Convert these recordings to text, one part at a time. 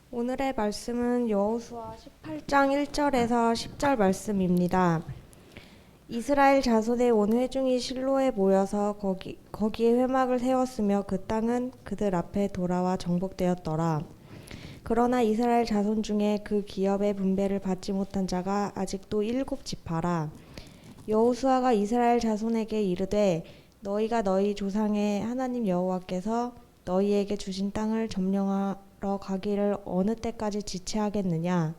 오늘의 말씀은 여호수아 18장 1절에서 10절 말씀입니다. 이스라엘 자손의 온 회중이 실로에 모여서 거기에 회막을 세웠으며 그 땅은 그들 앞에 돌아와 정복되었더라. 그러나 이스라엘 자손 중에 그 기업의 분배를 받지 못한 자가 아직도 7지파라. 여호수아가 이스라엘 자손에게 이르되 너희가 너희 조상의 하나님 여호와께서 너희에게 주신 땅을 점령하러 가기를 어느 때까지 지체하겠느냐.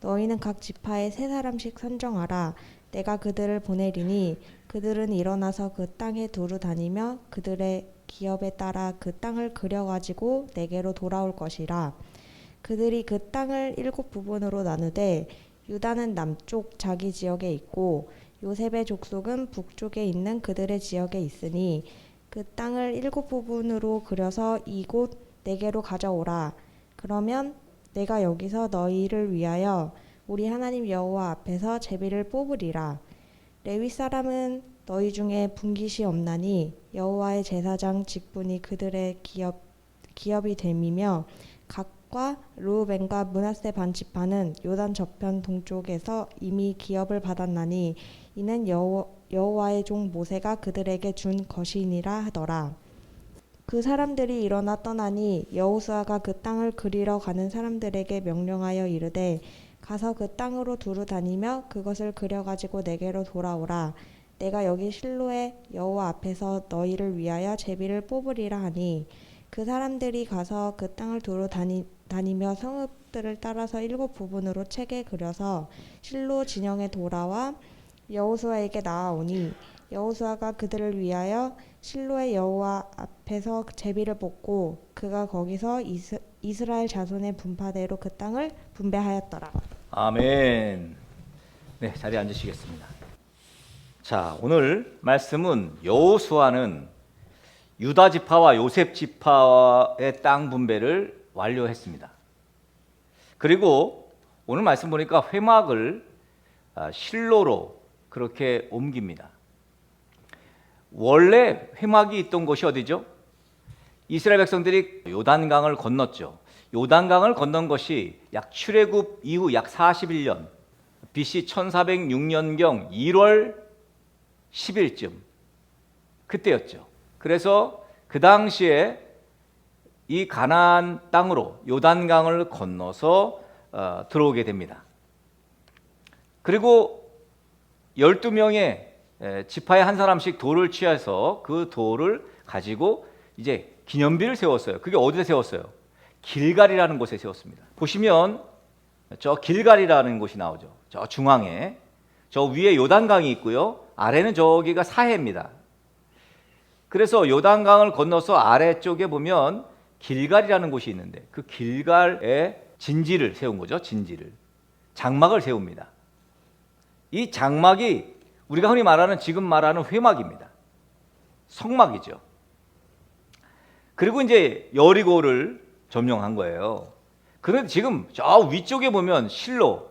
너희는 각 지파에 3사람씩 선정하라. 내가 그들을 보내리니 그들은 일어나서 그 땅에 두루 다니며 그들의 기업에 따라 그 땅을 그려가지고 내게로 돌아올 것이라. 그들이 그 땅을 7부분으로 나누되 유다는 남쪽 자기 지역에 있고 요셉의 족속은 북쪽에 있는 그들의 지역에 있으니 그 땅을 7부분으로 그려서 이곳 내게로 가져오라. 그러면 내가 여기서 너희를 위하여 우리 하나님 여호와 앞에서 제비를 뽑으리라. 레위 사람은 너희 중에 분깃이 없나니 여호와의 제사장 직분이 그들의 기업이 됨이며 각과 르우벤과 므낫세 반지파는 요단 저편 동쪽에서 이미 기업을 받았나니 이는 여호와의 종 모세가 그들에게 준 것이니라 하더라. 그 사람들이 일어나 떠나니 여호수아가 그 땅을 그리러 가는 사람들에게 명령하여 이르되 가서 그 땅으로 두루 다니며 그것을 그려가지고 내게로 돌아오라. 내가 여기 실로에 여호와 앞에서 너희를 위하여 제비를 뽑으리라 하니 그 사람들이 가서 그 땅을 두루 다니며 성읍들을 따라서 7부분으로 채게 그려서 실로 진영에 돌아와 여호수아에게 나아오니 여호수아가 그들을 위하여 실로의 여호와 앞에서 제비를 뽑고 그가 거기서 이스라엘 자손의 분파대로 그 땅을 분배하였더라. 아멘. 네, 자리에 앉으시겠습니다. 자, 오늘 말씀은 여호수아는 유다 지파와 요셉 지파의 땅 분배를 완료했습니다. 그리고 오늘 말씀 보니까 회막을 실로로 그렇게 옮깁니다. 원래 회막이 있던 곳이 어디죠? 이스라엘 백성들이 요단강을 건넜죠. 요단강을 건넌 것이 약 출애굽 이후 약 41년 BC 1406년경 1월 10일쯤 그때였죠. 그래서 그 당시에 이 가나안 땅으로 요단강을 건너서 들어오게 됩니다. 그리고 12명의 지파의 한 사람씩 돌을 취해서 그 돌을 가지고 이제 기념비를 세웠어요. 그게 어디에 세웠어요? 길갈이라는 곳에 세웠습니다. 보시면 저 길갈이라는 곳이 나오죠. 저 중앙에 저 위에 요단강이 있고요. 아래는 저기가 사해입니다. 그래서 요단강을 건너서 아래쪽에 보면 길갈이라는 곳이 있는데 그 길갈에 진지를 세운 거죠. 진지를 장막을 세웁니다. 이 장막이 우리가 흔히 말하는 지금 말하는 회막입니다. 성막이죠. 그리고 이제 여리고를 점령한 거예요. 그런데 지금 저 위쪽에 보면 실로,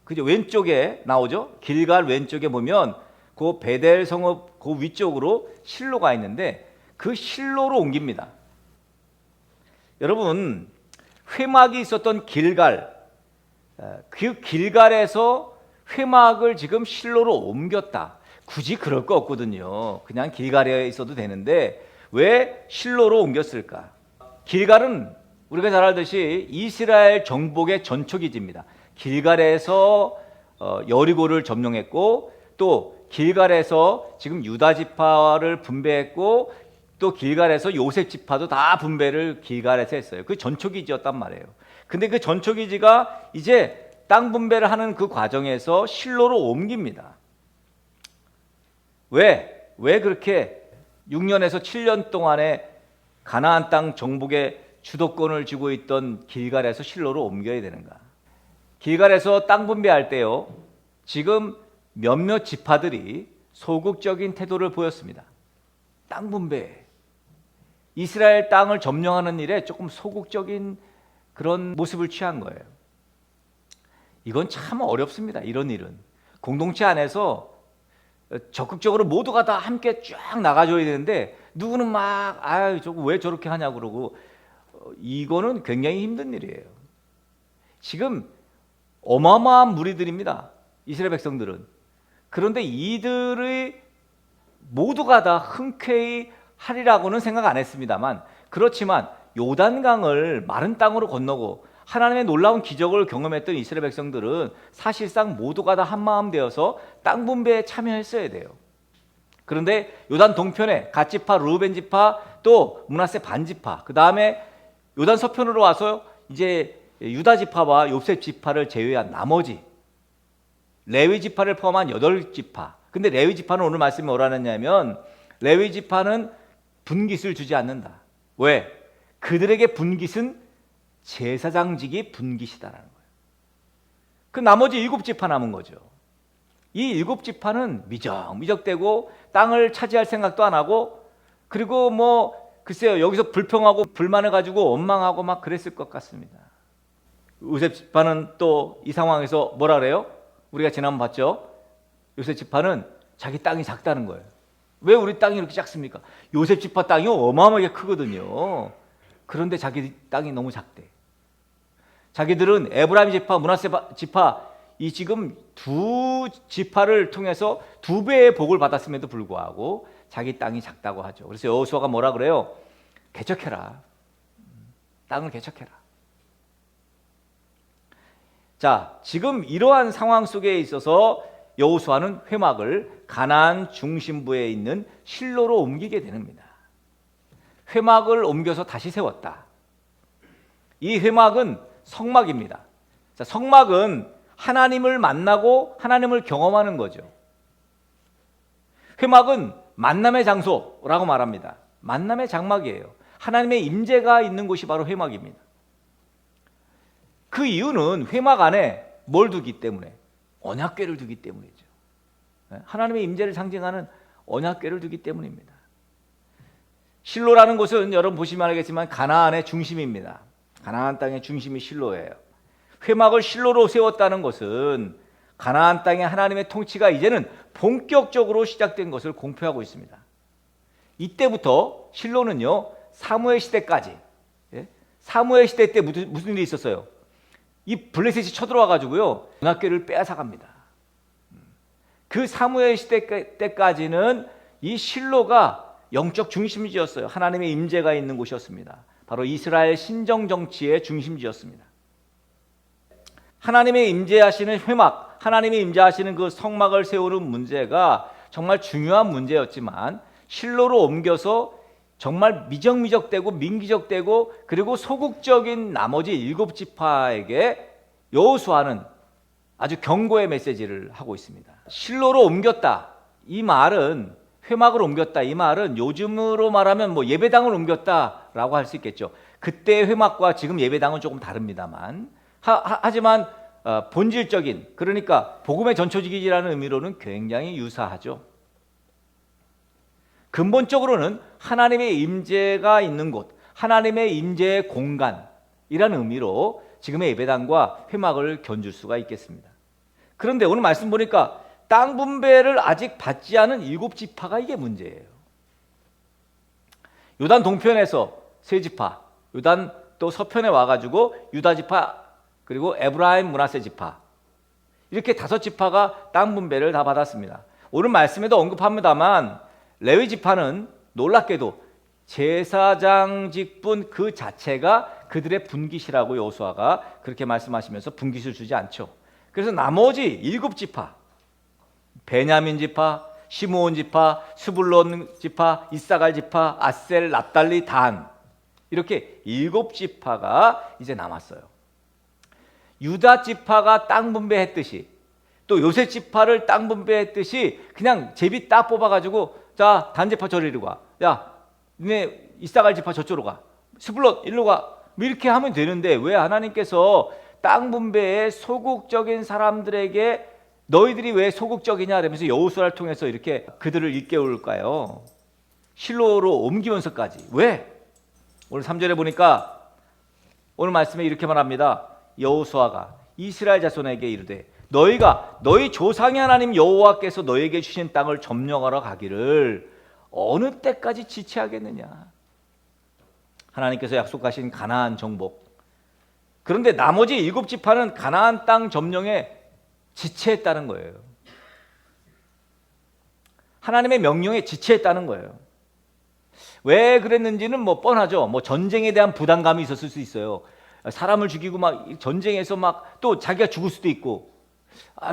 그죠? 왼쪽에 나오죠. 길갈 왼쪽에 보면 그 베델 성읍 그 위쪽으로 실로가 있는데 그 실로로 옮깁니다. 여러분, 회막이 있었던 길갈, 그 길갈에서 회막을 지금 실로로 옮겼다. 굳이 그럴 거 없거든요. 그냥 길갈에 있어도 되는데 왜 실로로 옮겼을까? 길갈은 우리가 잘 알듯이 이스라엘 정복의 전초기지입니다. 길갈에서 여리고를 점령했고 또 길갈에서 지금 유다 지파를 분배했고 또 길갈에서 요셉 지파도 다 분배를 길갈에서 했어요. 그 전초기지였단 말이에요. 근데 그 전초기지가 이제 땅 분배를 하는 그 과정에서 실로로 옮깁니다. 왜 그렇게 6년에서 7년 동안에 가나안 땅 정복의 주도권을 쥐고 있던 길갈에서 실로로 옮겨야 되는가? 길갈에서 땅 분배할 때요, 지금 몇몇 지파들이 소극적인 태도를 보였습니다. 땅 분배, 이스라엘 땅을 점령하는 일에 조금 소극적인 그런 모습을 취한 거예요. 이건 참 어렵습니다. 이런 일은 공동체 안에서 적극적으로 모두가 다 함께 쫙 나가줘야 되는데 누구는 막 아유 저거 왜 저렇게 하냐고 그러고 이거는 굉장히 힘든 일이에요. 지금 어마어마한 무리들입니다. 이스라엘 백성들은. 그런데 이들의 모두가 다 흔쾌히 하리라고는 생각 안 했습니다만, 그렇지만 요단강을 마른 땅으로 건너고 하나님의 놀라운 기적을 경험했던 이스라엘 백성들은 사실상 모두가 다 한마음 되어서 땅 분배에 참여했어야 돼요. 그런데 요단 동편에 갓 지파, 르우벤 지파, 또 므낫세 반 지파, 그 다음에 요단 서편으로 와서 이제 유다 지파와 욥셉 지파를 제외한 나머지 레위 지파를 포함한 8지파. 근데 레위 지파는 오늘 말씀이 뭐라 하냐면 레위 지파는 분깃을 주지 않는다. 왜? 그들에게 분깃은 제사장직이 분깃이다라는 거예요. 그 나머지 7지파 남은 거죠. 이 7지파는 미적미적대고 땅을 차지할 생각도 안 하고, 그리고 뭐 글쎄요 여기서 불평하고 불만을 가지고 원망하고 막 그랬을 것 같습니다. 요셉 지파는 또 이 상황에서 뭐라 그래요? 우리가 지난번 봤죠? 요셉 지파는 자기 땅이 작다는 거예요. 왜 우리 땅이 이렇게 작습니까? 요셉 지파 땅이 어마어마하게 크거든요. 그런데 자기 땅이 너무 작대. 자기들은 에브라임 지파, 므낫세 지파, 이 지금 두 지파를 통해서 2배의 복을 받았음에도 불구하고 자기 땅이 작다고 하죠. 그래서 여호수아가 뭐라 그래요? 개척해라. 땅을 개척해라. 자, 지금 이러한 상황 속에 있어서 여호수아는 회막을 가나안 중심부에 있는 실로로 옮기게 됩니다. 회막을 옮겨서 다시 세웠다. 이 회막은 성막입니다. 자, 성막은 하나님을 만나고 하나님을 경험하는 거죠. 회막은 만남의 장소라고 말합니다. 만남의 장막이에요. 하나님의 임재가 있는 곳이 바로 회막입니다. 그 이유는 회막 안에 뭘 두기 때문에? 언약궤를 두기 때문이죠. 하나님의 임재를 상징하는 언약궤를 두기 때문입니다. 실로라는 곳은 여러분 보시면 알겠지만 가나안의 중심입니다. 가나안 땅의 중심이 실로예요. 회막을 실로로 세웠다는 것은 가나안 땅의 하나님의 통치가 이제는 본격적으로 시작된 것을 공표하고 있습니다. 이때부터 실로는요 사무엘 시대까지, 사무엘 시대 때 무슨 일이 있었어요? 이 블레셋이 쳐들어와 가지고요 언약궤를 빼앗아갑니다. 그 사무엘 시대 때까지는 이 실로가 영적 중심지였어요. 하나님의 임재가 있는 곳이었습니다. 바로 이스라엘 신정 정치의 중심지였습니다. 하나님의 임재하시는 회막, 하나님의 임재하시는 그 성막을 세우는 문제가 정말 중요한 문제였지만 실로로 옮겨서 정말 미적미적되고 민기적되고 그리고 소극적인 나머지 7지파에게 여호수아는 아주 경고의 메시지를 하고 있습니다. 실로로 옮겼다. 이 말은 회막을 옮겼다. 이 말은 요즘으로 말하면 뭐 예배당을 옮겼다라고 할 수 있겠죠. 그때의 회막과 지금 예배당은 조금 다릅니다만 하지만 본질적인, 그러니까 복음의 전초지기라는 의미로는 굉장히 유사하죠. 근본적으로는 하나님의 임재가 있는 곳, 하나님의 임재의 공간이라는 의미로 지금의 예배당과 회막을 견줄 수가 있겠습니다. 그런데 오늘 말씀 보니까 땅 분배를 아직 받지 않은 7지파가 이게 문제예요. 요단 동편에서 3지파, 요단 또 서편에 와가지고 유다 지파, 그리고 에브라임 므낫세 지파, 이렇게 5지파가 땅 분배를 다 받았습니다. 오늘 말씀에도 언급합니다만 레위 지파는 놀랍게도 제사장 직분 그 자체가 그들의 분깃이라고 여호수아가 그렇게 말씀하시면서 분깃을 주지 않죠. 그래서 나머지 7지파, 베냐민 지파, 시므온 지파, 스불론 지파, 이사갈 지파, 아셀, 납달리, 단, 이렇게 7지파가 이제 남았어요. 유다 지파가 땅 분배했듯이 또 요셉 지파를 땅 분배했듯이 그냥 제비 딱 뽑아가지고 자 단지파 저리로 가, 야 니네 이사갈 지파 저쪽으로 가, 스불론 일로 가, 뭐 이렇게 하면 되는데 왜 하나님께서 땅 분배에 소극적인 사람들에게 너희들이 왜 소극적이냐 그러면서 여호수아를 통해서 이렇게 그들을 일깨울까요? 실로로 옮기면서까지 왜? 오늘 3절에 보니까 오늘 말씀에 이렇게 말합니다. 여호수아가 이스라엘 자손에게 이르되 너희가 너희 조상의 하나님 여호와께서 너희에게 주신 땅을 점령하러 가기를 어느 때까지 지체하겠느냐. 하나님께서 약속하신 가나안 정복. 그런데 나머지 7지파는 가나안 땅 점령에 지체했다는 거예요. 하나님의 명령에 지체했다는 거예요. 왜 그랬는지는 뭐 뻔하죠. 뭐 전쟁에 대한 부담감이 있었을 수 있어요. 사람을 죽이고 막 전쟁에서 막 또 자기가 죽을 수도 있고,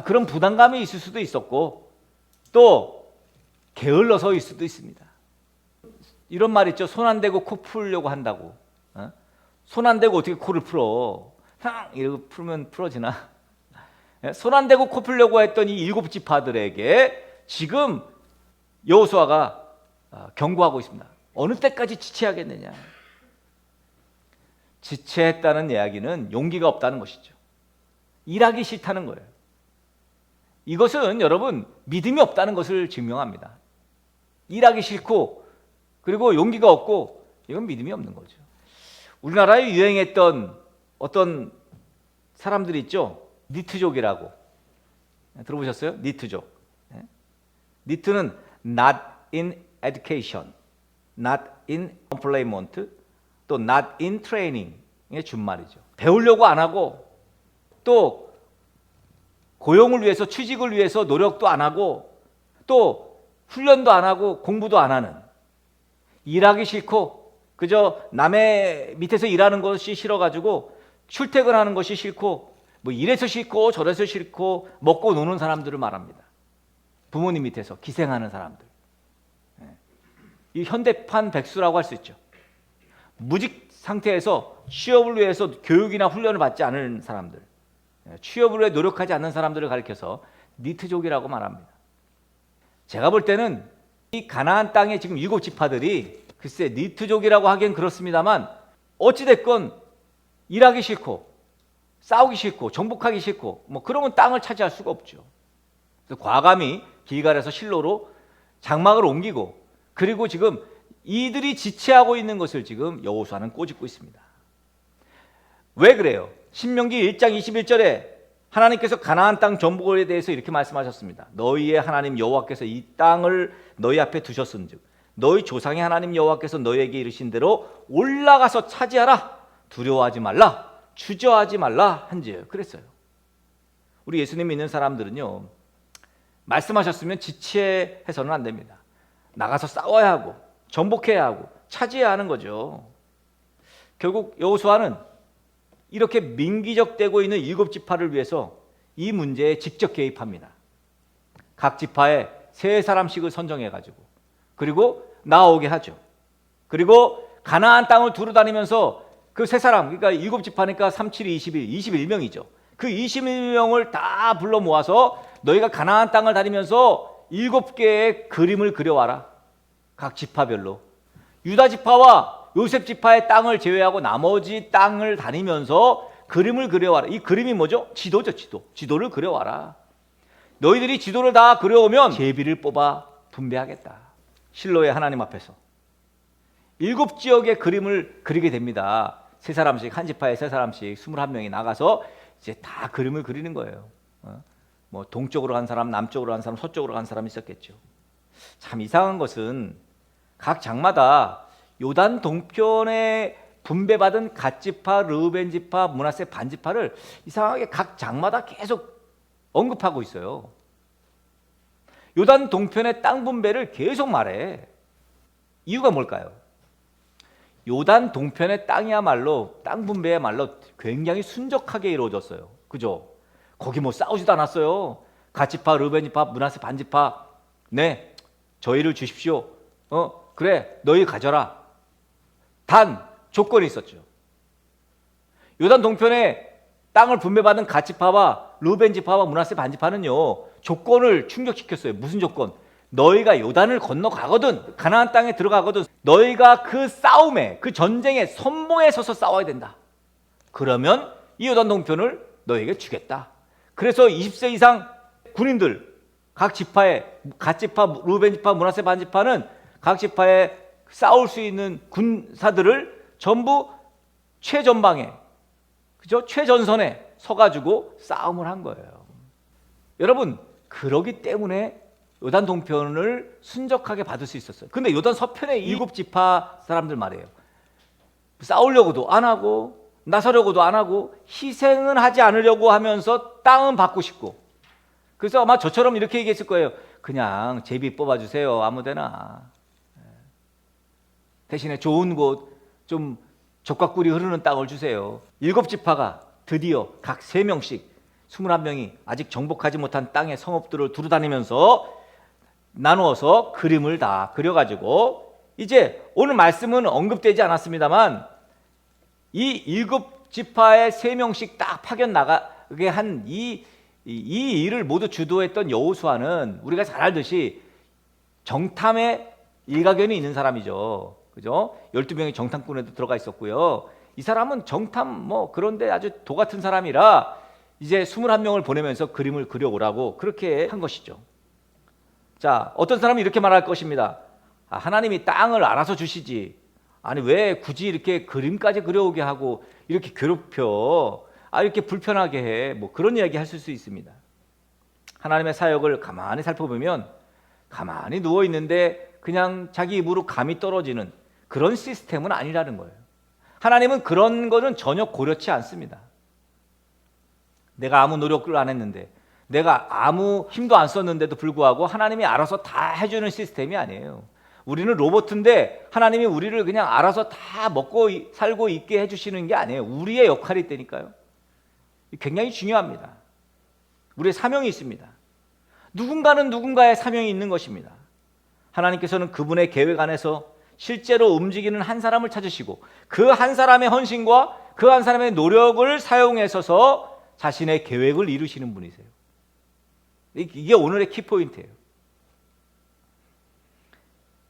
그런 부담감이 있을 수도 있었고, 또 게을러서일 수도 있습니다. 이런 말 있죠. 손 안 대고 코 풀려고 한다고. 손 안 대고 어떻게 코를 풀어? 이러고 풀면 풀어지나? 손 안 대고 코 풀려고 했던 이 7지파들에게 지금 여호수아가 경고하고 있습니다. 어느 때까지 지체하겠느냐? 지체했다는 이야기는 용기가 없다는 것이죠. 일하기 싫다는 거예요. 이것은 여러분 믿음이 없다는 것을 증명합니다. 일하기 싫고 그리고 용기가 없고 이건 믿음이 없는 거죠. 우리나라에 유행했던 어떤 사람들이 있죠. 니트족이라고 들어보셨어요? 니트족. 니트는 not in education, not in employment, 또 not in training의 준말이죠. 배우려고 안 하고 또 고용을 위해서 취직을 위해서 노력도 안 하고 또 훈련도 안 하고 공부도 안 하는, 일하기 싫고 그저 남의 밑에서 일하는 것이 싫어가지고 출퇴근하는 것이 싫고 뭐 이래서 싫고 저래서 싫고 먹고 노는 사람들을 말합니다. 부모님 밑에서 기생하는 사람들. 이 현대판 백수라고 할 수 있죠. 무직 상태에서 취업을 위해서 교육이나 훈련을 받지 않은 사람들, 취업을 위해 노력하지 않는 사람들을 가리켜서 니트족이라고 말합니다. 제가 볼 때는 이 가나안 땅의 지금 7지파들이 글쎄 니트족이라고 하기엔 그렇습니다만 어찌됐건 일하기 싫고 싸우기 싫고 정복하기 싫고 뭐 그러면 땅을 차지할 수가 없죠. 그래서 과감히 길갈에서 실로로 장막을 옮기고, 그리고 지금 이들이 지체하고 있는 것을 지금 여호수아는 꼬집고 있습니다. 왜 그래요? 신명기 1장 21절에 하나님께서 가나안 땅 정복에 대해서 이렇게 말씀하셨습니다. 너희의 하나님 여호와께서 이 땅을 너희 앞에 두셨은즉 너희 조상의 하나님 여호와께서 너희에게 이르신 대로 올라가서 차지하라. 두려워하지 말라. 주저하지 말라 한지예요. 그랬어요. 우리 예수님 믿는 사람들은요, 말씀하셨으면 지체해서는 안 됩니다. 나가서 싸워야 하고 정복해야 하고 차지해야 하는 거죠. 결국 여호수아는 이렇게 민기적되고 있는 7지파를 위해서 이 문제에 직접 개입합니다. 각 지파에 3사람씩을 선정해가지고 그리고 나오게 하죠. 그리고 가나안 땅을 두루다니면서 그 3사람, 그러니까 7지파니까 3, 7, 21, 21명이죠. 그 21명을 다 불러 모아서 너희가 가나안 땅을 다니면서 7개의 그림을 그려와라. 각 지파별로. 유다 지파와 요셉 지파의 땅을 제외하고 나머지 땅을 다니면서 그림을 그려와라. 이 그림이 뭐죠? 지도죠, 지도. 지도를 그려와라. 너희들이 지도를 다 그려오면 제비를 뽑아 분배하겠다. 실로의 하나님 앞에서 7지역의 그림을 그리게 됩니다. 3사람씩, 한 지파에 3사람씩 21명이 나가서 이제 다 그림을 그리는 거예요. 뭐 동쪽으로 간 사람, 남쪽으로 간 사람, 서쪽으로 간 사람이 있었겠죠. 참 이상한 것은 각 장마다 요단 동편에 분배받은 갓지파, 르우벤지파, 므낫세 반지파를 이상하게 각 장마다 계속 언급하고 있어요. 요단 동편의 땅 분배를 계속 말해. 이유가 뭘까요? 요단 동편의 땅이야말로, 땅 분배야말로 굉장히 순적하게 이루어졌어요. 그죠? 거기 뭐 싸우지도 않았어요. 갓지파, 르우벤지파, 므낫세 반지파, 네, 저희를 주십시오. 그래, 너희 가져라. 단 조건이 있었죠. 요단 동편에 땅을 분배받은 갓지파와 르우벤지파와 므낫세 반지파는요, 조건을 충족시켰어요. 무슨 조건? 너희가 요단을 건너가거든, 가나안 땅에 들어가거든, 너희가 그 싸움에, 그 전쟁의 선봉에 서서 싸워야 된다. 그러면 이 요단 동편을 너희에게 주겠다. 그래서 20세 이상 군인들, 각 지파에, 갓지파, 르우벤지파, 므낫세 반지파는 각 지파에 싸울 수 있는 군사들을 전부 최전방에, 그죠? 최전선에 서가지고 싸움을 한 거예요. 여러분, 그러기 때문에 요단 동편을 순적하게 받을 수 있었어요. 근데 요단 서편의 일곱 지파 사람들 말이에요. 싸우려고도 안 하고 나서려고도 안 하고 희생은 하지 않으려고 하면서 땅은 받고 싶고, 그래서 아마 저처럼 이렇게 얘기했을 거예요. 그냥 제비 뽑아주세요, 아무데나. 대신에 좋은 곳, 좀 젖과 꿀이 흐르는 땅을 주세요. 일곱 지파가 드디어 각 3명씩 21명이 아직 정복하지 못한 땅의 성읍들을 두루다니면서 나누어서 그림을 다 그려가지고, 이제 오늘 말씀은 언급되지 않았습니다만 이 일곱 지파의 3명씩 딱 파견 나가게 한 이 일을 모두 주도했던 여호수아는 우리가 잘 알듯이 정탐에 일가견이 있는 사람이죠. 그죠? 12명의 정탐꾼에도 들어가 있었고요. 이 사람은 정탐 그런데 아주 도 같은 사람이라 이제 21명을 보내면서 그림을 그려오라고 그렇게 한 것이죠. 자, 어떤 사람이 이렇게 말할 것입니다. 하나님이 땅을 알아서 주시지, 아니 왜 굳이 이렇게 그림까지 그려오게 하고 이렇게 괴롭혀, 이렇게 불편하게 해, 그런 이야기 하실 수 있습니다. 하나님의 사역을 가만히 살펴보면 가만히 누워 있는데 그냥 자기 입으로 감이 떨어지는 그런 시스템은 아니라는 거예요. 하나님은 그런 거는 전혀 고려치 않습니다. 내가 아무 노력을 안 했는데, 내가 아무 힘도 안 썼는데도 불구하고 하나님이 알아서 다 해주는 시스템이 아니에요. 우리는 로봇인데 하나님이 우리를 그냥 알아서 다 먹고 살고 있게 해주시는 게 아니에요. 우리의 역할이 있다니까요. 굉장히 중요합니다. 우리의 사명이 있습니다. 누군가는 누군가의 사명이 있는 것입니다. 하나님께서는 그분의 계획 안에서 실제로 움직이는 한 사람을 찾으시고 그 한 사람의 헌신과 그 한 사람의 노력을 사용해서 자신의 계획을 이루시는 분이세요. 이게 오늘의 키포인트예요.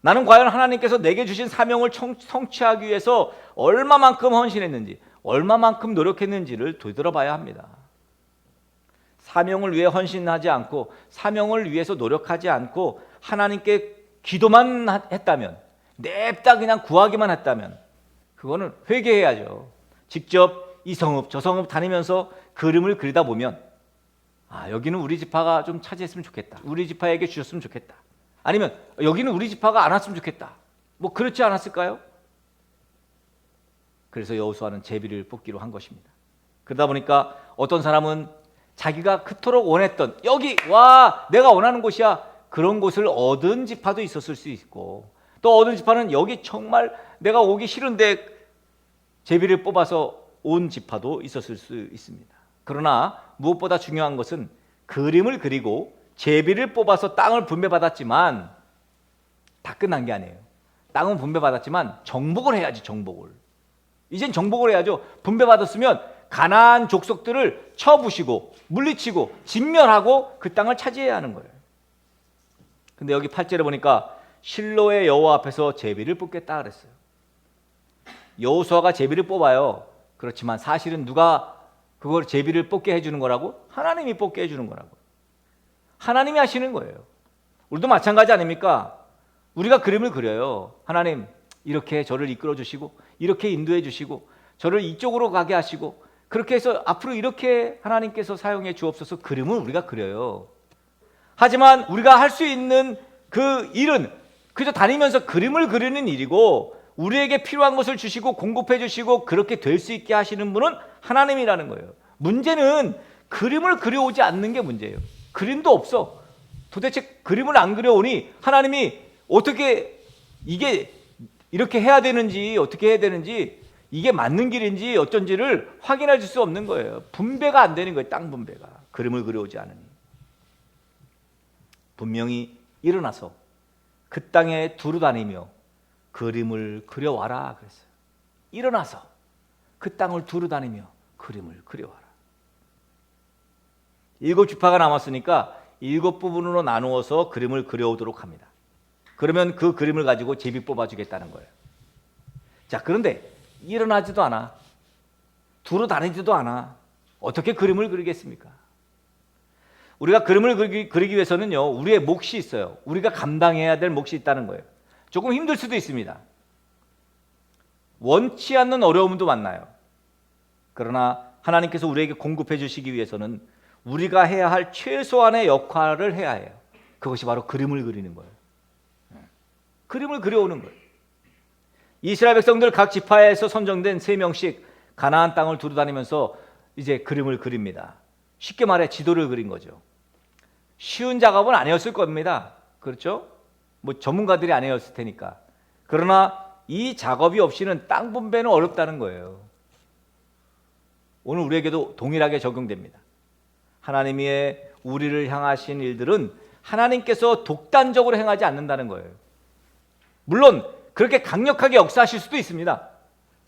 나는 과연 하나님께서 내게 주신 사명을 성취하기 위해서 얼마만큼 헌신했는지, 얼마만큼 노력했는지를 되돌아봐야 합니다. 사명을 위해 헌신하지 않고 사명을 위해서 노력하지 않고 하나님께 기도만 했다면, 냅다 그냥 구하기만 했다면 그거는 회개해야죠. 직접 이 성읍 저 성읍 다니면서 그림을 그리다 보면 여기는 우리 지파가 좀 차지했으면 좋겠다, 우리 지파에게 주셨으면 좋겠다, 아니면 여기는 우리 지파가 안 왔으면 좋겠다, 그렇지 않았을까요? 그래서 여호수아는 제비를 뽑기로 한 것입니다. 그러다 보니까 어떤 사람은 자기가 그토록 원했던, 여기 와 내가 원하는 곳이야, 그런 곳을 얻은 지파도 있었을 수 있고, 또 얻은 지파는 여기 정말 내가 오기 싫은데 제비를 뽑아서 온 지파도 있었을 수 있습니다. 그러나 무엇보다 중요한 것은 그림을 그리고 제비를 뽑아서 땅을 분배받았지만 다 끝난 게 아니에요. 땅은 분배받았지만 정복을 해야지. 정복을 이젠 정복을 해야죠. 분배받았으면 가나안 족속들을 쳐부시고 물리치고 진멸하고 그 땅을 차지해야 하는 거예요. 근데 여기 8절에 보니까 실로의 여호와 앞에서 제비를 뽑겠다 그랬어요. 여호수아가 제비를 뽑아요. 그렇지만 사실은 누가 그걸 제비를 뽑게 해주는 거라고? 하나님이 뽑게 해주는 거라고. 하나님이 하시는 거예요. 우리도 마찬가지 아닙니까? 우리가 그림을 그려요. 하나님 이렇게 저를 이끌어 주시고 이렇게 인도해 주시고 저를 이쪽으로 가게 하시고 그렇게 해서 앞으로 이렇게 하나님께서 사용해 주옵소서. 그림을 우리가 그려요. 하지만 우리가 할 수 있는 그 일은 그저 다니면서 그림을 그리는 일이고, 우리에게 필요한 것을 주시고 공급해 주시고 그렇게 될 수 있게 하시는 분은 하나님이라는 거예요. 문제는 그림을 그려오지 않는 게 문제예요. 그림도 없어. 도대체 그림을 안 그려오니 하나님이 어떻게 이게 이렇게 해야 되는지, 어떻게 해야 되는지, 이게 맞는 길인지 어쩐지를 확인해 줄 수 없는 거예요. 분배가 안 되는 거예요. 땅 분배가. 그림을 그려오지 않으니. 분명히 일어나서 그 땅에 두루 다니며 그림을 그려와라 그랬어요. 일어나서 그 땅을 두루 다니며 그림을 그려와라. 7지파가 남았으니까 7부분으로 나누어서 그림을 그려오도록 합니다. 그러면 그 그림을 가지고 제비 뽑아주겠다는 거예요. 자, 그런데 일어나지도 않아. 두루 다니지도 않아. 어떻게 그림을 그리겠습니까? 우리가 그림을 그리기 위해서는요, 우리의 몫이 있어요. 우리가 감당해야 될 몫이 있다는 거예요. 조금 힘들 수도 있습니다. 원치 않는 어려움도 만나요. 그러나 하나님께서 우리에게 공급해 주시기 위해서는 우리가 해야 할 최소한의 역할을 해야 해요. 그것이 바로 그림을 그리는 거예요. 그림을 그려오는 거예요. 이스라엘 백성들 각 지파에서 선정된 3명씩 가나안 땅을 두루다니면서 이제 그림을 그립니다. 쉽게 말해 지도를 그린 거죠. 쉬운 작업은 아니었을 겁니다. 그렇죠? 뭐 전문가들이 아니었을 테니까. 그러나 이 작업이 없이는 땅 분배는 어렵다는 거예요. 오늘 우리에게도 동일하게 적용됩니다. 하나님이 우리를 향하신 일들은 하나님께서 독단적으로 행하지 않는다는 거예요. 물론 그렇게 강력하게 역사하실 수도 있습니다.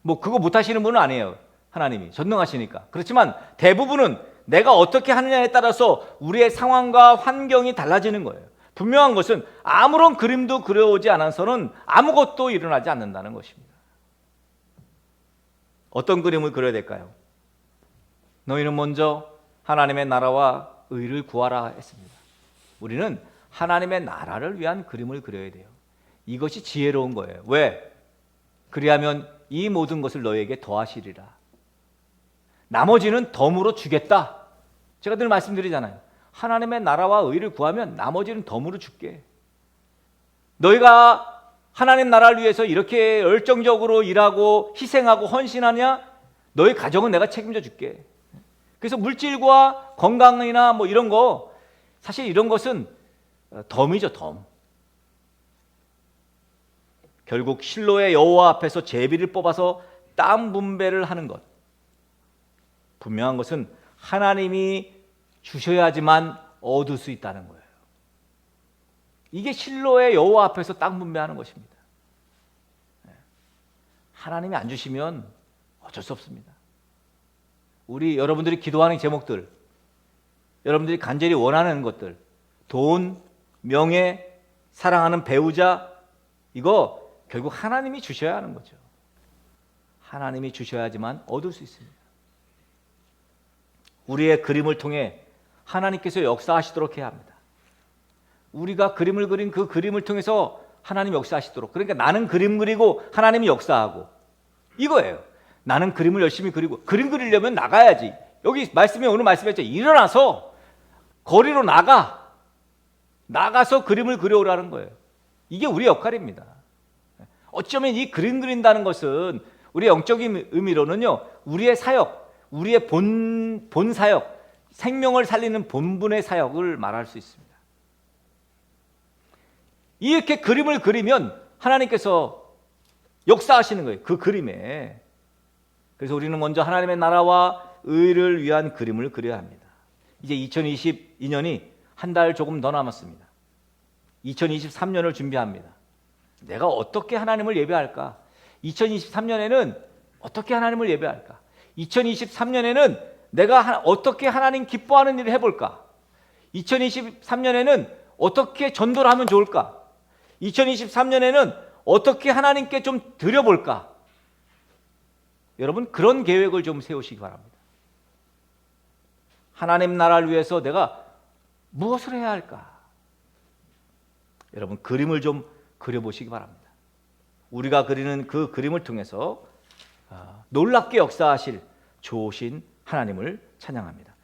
뭐 그거 못하시는 분은 아니에요. 하나님이 전능하시니까. 그렇지만 대부분은 내가 어떻게 하느냐에 따라서 우리의 상황과 환경이 달라지는 거예요. 분명한 것은 아무런 그림도 그려오지 않아서는 아무것도 일어나지 않는다는 것입니다. 어떤 그림을 그려야 될까요? 너희는 먼저 하나님의 나라와 의를 구하라 했습니다. 우리는 하나님의 나라를 위한 그림을 그려야 돼요. 이것이 지혜로운 거예요. 왜? 그리하면 이 모든 것을 너희에게 더하시리라. 나머지는 덤으로 주겠다. 제가 늘 말씀드리잖아요. 하나님의 나라와 의를 구하면 나머지는 덤으로 줄게. 너희가 하나님 나라를 위해서 이렇게 열정적으로 일하고 희생하고 헌신하냐? 너희 가정은 내가 책임져 줄게. 그래서 물질과 건강이나 뭐 이런 거, 사실 이런 것은 덤이죠, 덤. 결국 실로의 여호와 앞에서 제비를 뽑아서 땅 분배를 하는 것. 분명한 것은 하나님이 주셔야지만 얻을 수 있다는 거예요. 이게 실로의 여호와 앞에서 땅 분배하는 것입니다. 하나님이 안 주시면 어쩔 수 없습니다. 우리 여러분들이 기도하는 제목들, 여러분들이 간절히 원하는 것들, 돈, 명예, 사랑하는 배우자, 이거 결국 하나님이 주셔야 하는 거죠. 하나님이 주셔야지만 얻을 수 있습니다. 우리의 그림을 통해 하나님께서 역사하시도록 해야 합니다. 우리가 그림을 그린 그 그림을 통해서 하나님 역사하시도록. 그러니까 나는 그림 그리고 하나님이 역사하고, 이거예요. 나는 그림을 열심히 그리고, 그림 그리려면 나가야지. 여기 말씀에, 오늘 말씀했죠. 일어나서 거리로 나가서 그림을 그려오라는 거예요. 이게 우리 역할입니다. 어쩌면 이 그림 그린다는 것은 우리의 영적인 의미로는요, 우리의 사역, 우리의 본 사역, 생명을 살리는 본분의 사역을 말할 수 있습니다. 이렇게 그림을 그리면 하나님께서 역사하시는 거예요. 그 그림에. 그래서 우리는 먼저 하나님의 나라와 의를 위한 그림을 그려야 합니다. 이제 2022년이 한 달 조금 더 남았습니다. 2023년을 준비합니다. 내가 어떻게 하나님을 예배할까? 2023년에는 어떻게 하나님을 예배할까? 2023년에는 내가 어떻게 하나님 기뻐하는 일을 해볼까? 2023년에는 어떻게 전도를 하면 좋을까? 2023년에는 어떻게 하나님께 좀 드려볼까? 여러분, 그런 계획을 좀 세우시기 바랍니다. 하나님 나라를 위해서 내가 무엇을 해야 할까? 여러분, 그림을 좀 그려보시기 바랍니다. 우리가 그리는 그 그림을 통해서 놀랍게 역사하실 좋으신 하나님을 찬양합니다.